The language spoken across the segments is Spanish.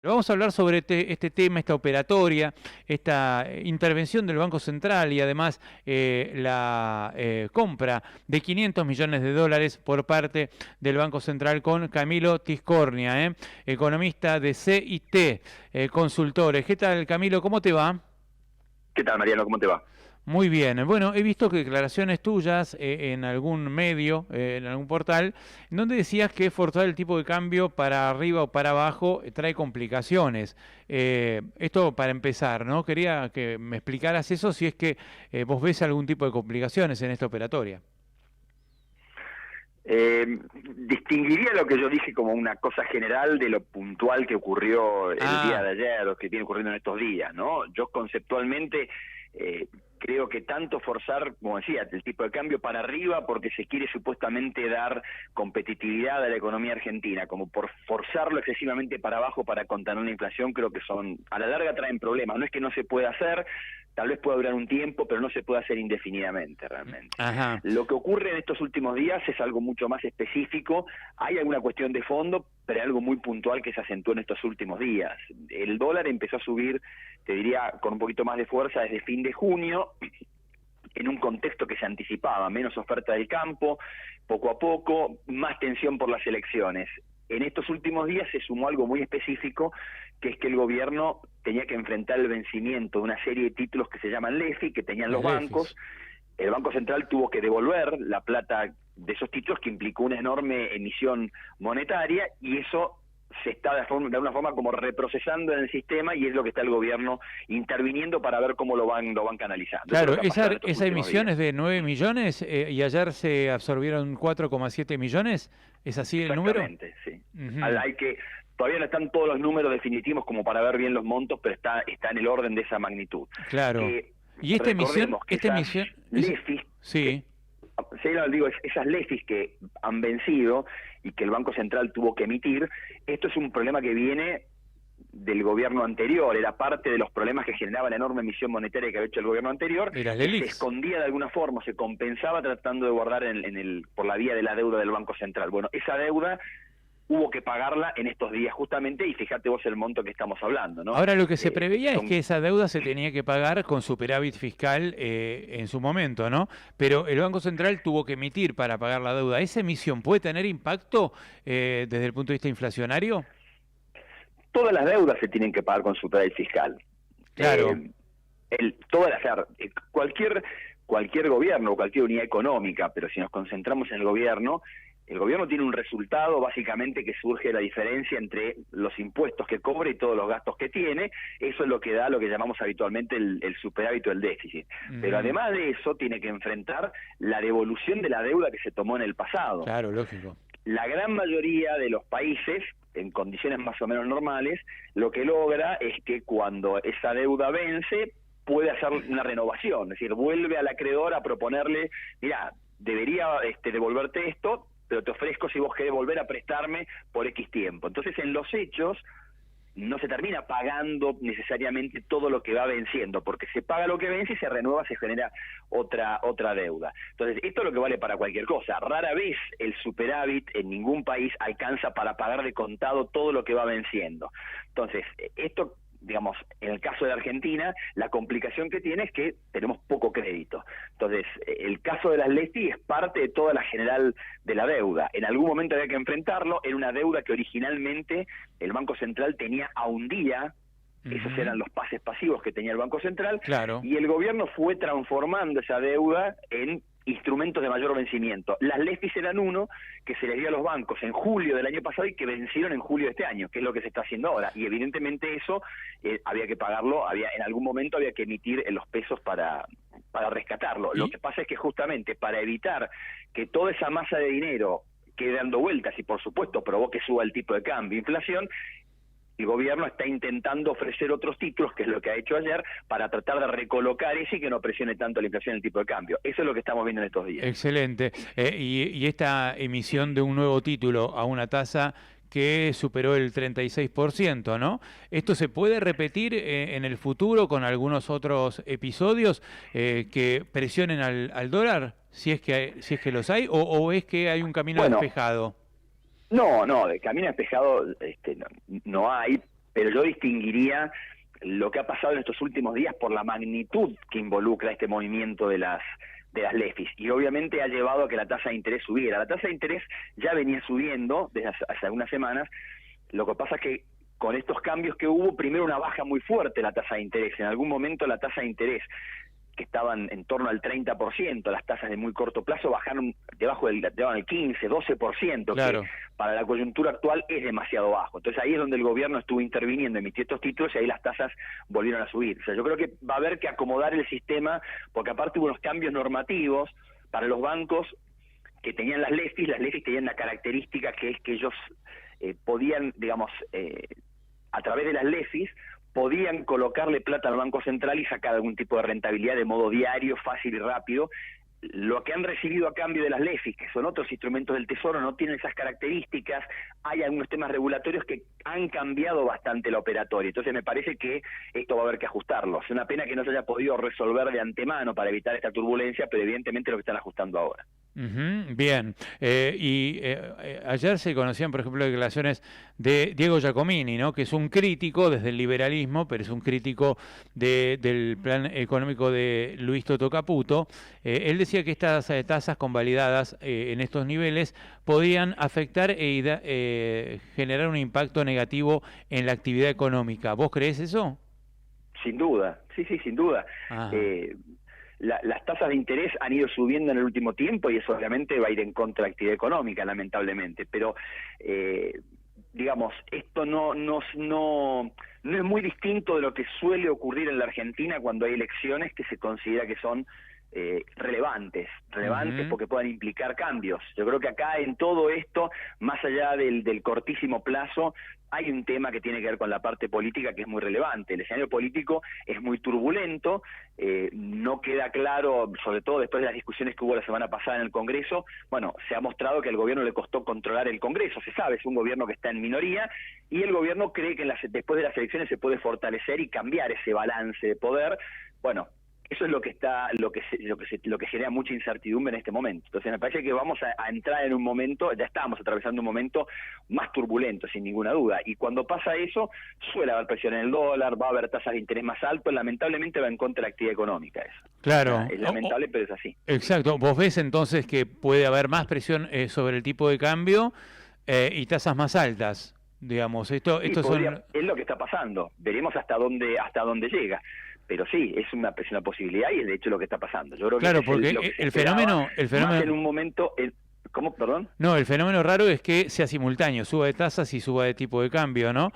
Vamos a hablar sobre este tema, esta operatoria, esta intervención del Banco Central y además la compra de 500 millones de dólares por parte del Banco Central con Camilo Tiscornia, economista de CIT, consultores. ¿Qué tal, Camilo? ¿Cómo te va? ¿Qué tal, Mariano? ¿Cómo te va? Muy bien. Bueno, he visto que declaraciones tuyas en algún medio, en algún portal, en donde decías que forzar el tipo de cambio para arriba o para abajo trae complicaciones. Esto para empezar, ¿no? Quería que me explicaras eso, si es que vos ves algún tipo de complicaciones en esta operatoria. Distinguiría lo que yo dije como una cosa general de lo puntual que ocurrió el día Ah, de ayer o que viene ocurriendo en estos días, ¿no? Yo conceptualmente creo que tanto forzar, como decía, el tipo de cambio para arriba porque se quiere supuestamente dar competitividad a la economía argentina, como por forzarlo excesivamente para abajo para contener la inflación, creo que a la larga traen problemas. No es que no se pueda hacer, tal vez pueda durar un tiempo, pero no se puede hacer indefinidamente realmente. ajá. Lo que ocurre en estos últimos días es algo mucho más específico. Hay alguna cuestión de fondo, pero hay algo muy puntual que se acentuó en estos últimos días. El dólar empezó a subir, te diría, con un poquito más de fuerza desde fin de junio, en un contexto que se anticipaba, menos oferta del campo, poco a poco, más tensión por las elecciones. En estos últimos días se sumó algo muy específico, que es que el gobierno tenía que enfrentar el vencimiento de una serie de títulos que se llaman LEFI, que tenían los El EFIS. bancos. El Banco Central tuvo que devolver la plata de esos títulos, que implicó una enorme emisión monetaria, y eso se está de alguna forma como reprocesando en el sistema, y es lo que está el gobierno interviniendo para ver cómo lo van canalizando. Eso es lo Claro, que ha pasado en estos esa últimos emisión días. es de 9 millones y ayer se absorbieron 4,7 millones. ¿Es así el número? Exactamente, sí. Ujú. Hay que Todavía no están todos los números definitivos como para ver bien los montos, pero está en el orden de esa magnitud. Claro. Que Y recordemos que esta esas emisión, LEFIs, sí, sí, no, digo, esas LEFIs que han vencido y que el Banco Central tuvo que emitir, esto es un problema que viene del gobierno anterior, era parte de los problemas que generaba la enorme emisión monetaria que había hecho el gobierno anterior, de las que se LELIQs. escondía de alguna forma, se compensaba tratando de guardar por la vía de la deuda del Banco Central. Bueno, esa deuda hubo que pagarla en estos días justamente, y fíjate vos el monto que estamos hablando, ¿no? Ahora lo que se preveía es Son que esa deuda se tenía que pagar con superávit fiscal en su momento, ¿no? Pero el Banco Central tuvo que emitir para pagar la deuda. ¿Esa emisión puede tener impacto desde el punto de vista inflacionario? Todas las deudas se tienen que pagar con superávit fiscal. Claro. Todas cualquier gobierno o cualquier unidad económica, pero si nos concentramos en el gobierno tiene un resultado básicamente que surge de la diferencia entre los impuestos que cobra y todos los gastos que tiene. Eso es lo que da lo que llamamos habitualmente el superávit o el déficit. Pero Ujú. además de eso tiene que enfrentar la devolución de la deuda que se tomó en el pasado. Claro, lógico. La gran mayoría de los países, en condiciones más o menos normales, lo que logra es que cuando esa deuda vence, puede hacer una renovación, es decir, vuelve al acreedor a proponerle, mira, debería devolverte esto, pero te ofrezco si vos querés volver a prestarme por X tiempo. Entonces, en los hechos, no se termina pagando necesariamente todo lo que va venciendo, porque se paga lo que vence y se renueva, se genera otra deuda. Entonces, esto es lo que vale para cualquier cosa. Rara vez el superávit en ningún país alcanza para pagar de contado todo lo que va venciendo. Entonces, esto, digamos, en el caso de Argentina, la complicación que tiene es que tenemos poco crédito. Entonces, el caso de las LEFI es parte de toda la general de la deuda. En algún momento había que enfrentarlo, era una deuda que originalmente el Banco Central tenía a un día. Esos Ujú. eran los pases pasivos que tenía el Banco Central, Claro. y el gobierno fue transformando esa deuda en instrumentos de mayor vencimiento. Las LEFIs eran uno que se les dio a los bancos en julio del año pasado y que vencieron en julio de este año, que es lo que se está haciendo ahora. Y evidentemente eso había que pagarlo, en algún momento había que emitir los pesos para rescatarlo. Lo Y que pasa es que justamente para evitar que toda esa masa de dinero quede dando vueltas y por supuesto provoque suba el tipo de cambio, inflación, el gobierno está intentando ofrecer otros títulos, que es lo que ha hecho ayer, para tratar de recolocar ese y que no presione tanto la inflación en el tipo de cambio. Eso es lo que estamos viendo en estos días. excelente. Y esta emisión de un nuevo título a una tasa que superó el 36%, ¿no? ¿Esto se puede repetir en el futuro con algunos otros episodios que presionen al dólar, si es que los hay, o es que hay un camino Bueno, despejado? no, de camino despejado no hay. pero yo distinguiría lo que ha pasado en estos últimos días por la magnitud que involucra este movimiento de las LEFIs, y obviamente ha llevado a que la tasa de interés subiera. La tasa de interés ya venía subiendo desde hace algunas semanas. Lo que pasa es que con estos cambios que hubo, primero una baja muy fuerte en la tasa de interés. En algún momento la tasa de interés, que estaban en torno al 30%, las tasas de muy corto plazo bajaron debajo del 15, 12%, Claro. que para la coyuntura actual es demasiado bajo. Entonces ahí es donde el gobierno estuvo interviniendo, emitió estos títulos y ahí las tasas volvieron a subir. O sea, yo creo que va a haber que acomodar el sistema, porque aparte hubo unos cambios normativos para los bancos que tenían las LEFIs tenían la característica que es que ellos podían, digamos, a través de las LEFIs, podían colocarle plata al Banco Central y sacar algún tipo de rentabilidad de modo diario, fácil y rápido. Lo que han recibido a cambio de las LEFIs, que son otros instrumentos del Tesoro, no tienen esas características. Hay algunos temas regulatorios que han cambiado bastante la operatoria. Entonces me parece que esto va a haber que ajustarlo. Es una pena que no se haya podido resolver de antemano para evitar esta turbulencia, pero evidentemente lo que están ajustando ahora. Bien. Ayer se conocían, por ejemplo, declaraciones de Diego Giacomini, ¿no? Que es un crítico desde el liberalismo, pero es un crítico del plan económico de Luis Toto Caputo. Él decía que estas tasas convalidadas en estos niveles podían afectar generar un impacto negativo en la actividad económica. ¿Vos creés eso? Sin duda, sí, sin duda. Las tasas de interés han ido subiendo en el último tiempo y eso obviamente va a ir en contra de la actividad económica, lamentablemente. Pero, digamos, esto no es muy distinto de lo que suele ocurrir en la Argentina cuando hay elecciones que se considera que son relevantes porque puedan implicar cambios. Yo creo que acá en todo esto, más allá del cortísimo plazo, hay un tema que tiene que ver con la parte política que es muy relevante. El escenario político es muy turbulento, no queda claro, sobre todo después de las discusiones que hubo la semana pasada en el Congreso. Bueno, se ha mostrado que al gobierno le costó controlar el Congreso, se sabe, es un gobierno que está en minoría, y el gobierno cree que después de las elecciones se puede fortalecer y cambiar ese balance de poder. Bueno, eso es lo que genera mucha incertidumbre en este momento. Entonces me parece que vamos a entrar en un momento, ya estamos atravesando un momento más turbulento, sin ninguna duda. Y cuando pasa eso, suele haber presión en el dólar, va a haber tasas de interés más altas, lamentablemente va en contra de la actividad económica eso. Claro. Es lamentable, pero es así. Exacto. ¿Vos ves entonces que puede haber más presión sobre el tipo de cambio y tasas más altas? Digamos, es lo que está pasando. Veremos hasta dónde llega. Pero sí, es una posibilidad y es de hecho lo que está pasando. Yo creo claro, que porque el fenómeno más en un momento... ¿Cómo? Perdón. No, el fenómeno raro es que sea simultáneo, suba de tasas y suba de tipo de cambio, ¿no?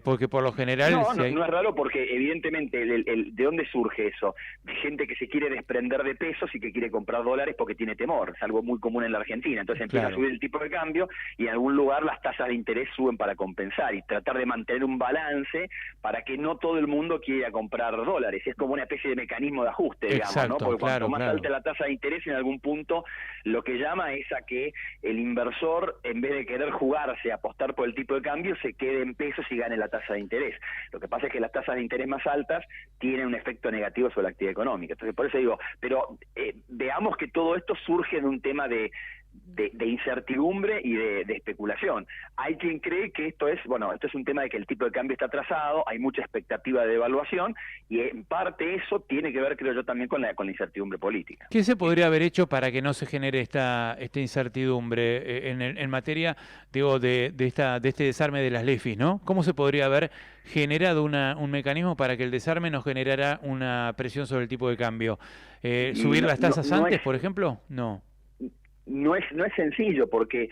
Porque por lo general... No es raro porque evidentemente ¿de dónde surge eso? De gente que se quiere desprender de pesos y que quiere comprar dólares porque tiene temor. Es algo muy común en la Argentina. Entonces empieza a subir el tipo de cambio y en algún lugar las tasas de interés suben para compensar y tratar de mantener un balance para que no todo el mundo quiera comprar dólares. Es como una especie de mecanismo de ajuste, digamos, ¿no? Porque cuanto más alta la tasa de interés, en algún punto lo que llama es a que el inversor, en vez de querer jugarse, apostar por el tipo de cambio, se quede en pesos y gane la tasa de interés. Lo que pasa es que las tasas de interés más altas tienen un efecto negativo sobre la actividad económica. Entonces, por eso digo, pero veamos que todo esto surge de un tema de incertidumbre y de especulación. Hay quien cree que esto es un tema de que el tipo de cambio está atrasado, hay mucha expectativa de devaluación y en parte eso tiene que ver, creo yo, también con la incertidumbre política. ¿Qué se podría haber hecho para que no se genere esta incertidumbre en materia, digo, de este desarme de las LEFIs, ¿no? ¿Cómo se podría haber generado un mecanismo para que el desarme no generara una presión sobre el tipo de cambio? ¿Subir las tasas antes, por ejemplo? No es sencillo, porque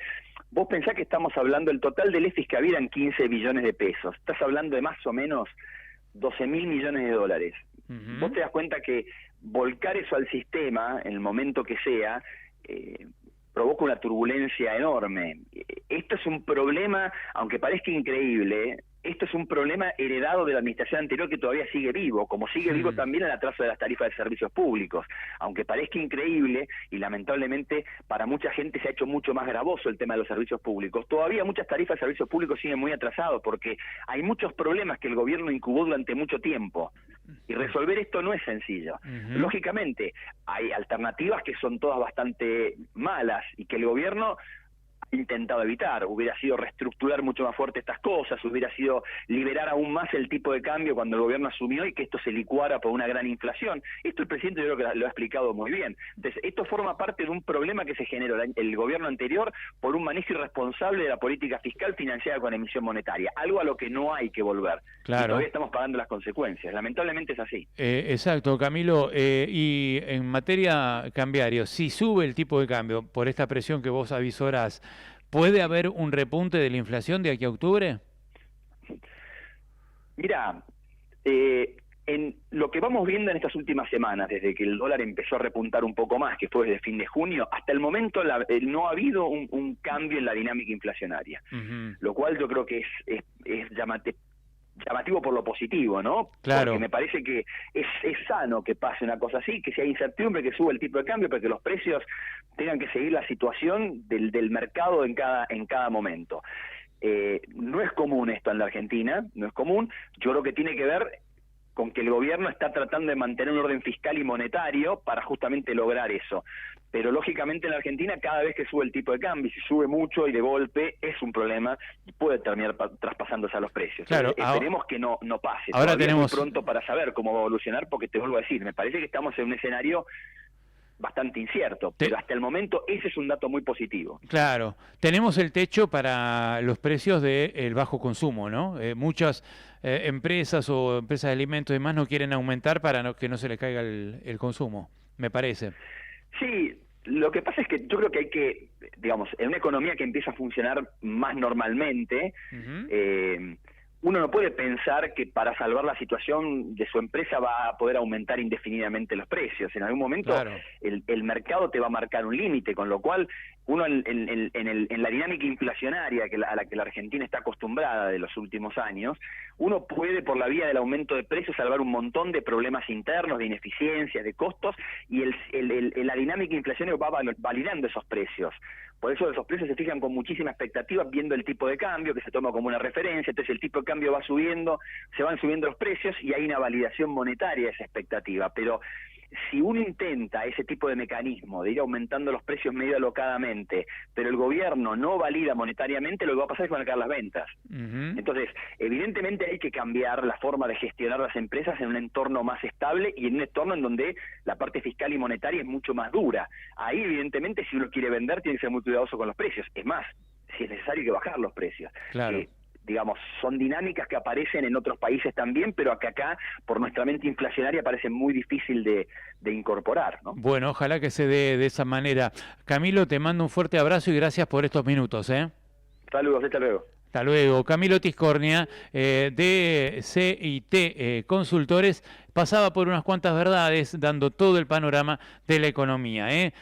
vos pensás que estamos hablando, el total de LEFIs que había eran 15 billones de pesos. Estás hablando de más o menos 12.000 millones de dólares. Vos te das cuenta que volcar eso al sistema, en el momento que sea, provoca una turbulencia enorme. Esto es un problema, aunque parezca increíble, esto es un problema heredado de la administración anterior que todavía sigue vivo, como sigue vivo también el atraso de las tarifas de servicios públicos. Aunque parezca increíble, y lamentablemente para mucha gente se ha hecho mucho más gravoso el tema de los servicios públicos, todavía muchas tarifas de servicios públicos siguen muy atrasados porque hay muchos problemas que el gobierno incubó durante mucho tiempo. Y resolver esto no es sencillo. Lógicamente, hay alternativas que son todas bastante malas y que el gobierno intentado evitar, hubiera sido reestructurar mucho más fuerte estas cosas, hubiera sido liberar aún más el tipo de cambio cuando el gobierno asumió y que esto se licuara por una gran inflación. Esto el presidente yo creo que lo ha explicado muy bien. Entonces, esto forma parte de un problema que se generó el gobierno anterior por un manejo irresponsable de la política fiscal financiada con emisión monetaria, algo a lo que no hay que volver. Claro. Y todavía estamos pagando las consecuencias. Lamentablemente es así. Exacto, Camilo. Y en materia cambiaria, si sube el tipo de cambio por esta presión que vos avisorás, ¿puede haber un repunte de la inflación de aquí a octubre? Mira, en lo que vamos viendo en estas últimas semanas, desde que el dólar empezó a repuntar un poco más, que fue desde fin de junio, hasta el momento no ha habido un cambio en la dinámica inflacionaria, lo cual yo creo que es llamativo por lo positivo, ¿no? Claro. Porque me parece que es sano que pase una cosa así, que si hay incertidumbre, que sube el tipo de cambio, pero que los precios tengan que seguir la situación del mercado en cada momento. No es común esto en la Argentina, no es común. Yo creo que tiene que ver con que el gobierno está tratando de mantener un orden fiscal y monetario para justamente lograr eso. Pero lógicamente en la Argentina cada vez que sube el tipo de cambio, si sube mucho y de golpe, es un problema y puede terminar traspasándose a los precios. Claro, esperemos que no pase. Ahora tenemos... es muy pronto para saber cómo va a evolucionar, porque te vuelvo a decir, me parece que estamos en un escenario bastante incierto, pero hasta el momento ese es un dato muy positivo. Claro, tenemos el techo para los precios del bajo consumo, ¿no? Muchas empresas o empresas de alimentos y demás no quieren aumentar para que no se le caiga el consumo, me parece. Sí, lo que pasa es que yo creo que hay que, digamos, en una economía que empieza a funcionar más normalmente, uno no puede pensar que para salvar la situación de su empresa va a poder aumentar indefinidamente los precios. En algún momento claro, el mercado te va a marcar un límite, con lo cual uno en la dinámica inflacionaria a la que la Argentina está acostumbrada de los últimos años, uno puede por la vía del aumento de precios salvar un montón de problemas internos, de ineficiencias, de costos, y la dinámica inflacionaria va validando esos precios. Por eso esos precios se fijan con muchísima expectativa viendo el tipo de cambio que se toma como una referencia, entonces el tipo de cambio va subiendo, se van subiendo los precios y hay una validación monetaria de esa expectativa, pero si uno intenta ese tipo de mecanismo de ir aumentando los precios medio alocadamente, pero el gobierno no valida monetariamente, lo que va a pasar es que van a caer las ventas. Entonces, evidentemente hay que cambiar la forma de gestionar las empresas en un entorno más estable y en un entorno en donde la parte fiscal y monetaria es mucho más dura. Ahí, evidentemente, si uno quiere vender, tiene que ser muy cuidadoso con los precios. Es más, si es necesario, hay que bajar los precios. Claro. Digamos, son dinámicas que aparecen en otros países también, pero que acá, por nuestra mente inflacionaria, parece muy difícil de incorporar, ¿no? Bueno, ojalá que se dé de esa manera. Camilo, te mando un fuerte abrazo y gracias por estos minutos, ¿eh? Saludos, hasta luego. Hasta luego. Camilo Tiscornia, de CIT Consultores, pasaba por unas cuantas verdades, dando todo el panorama de la economía, ¿eh?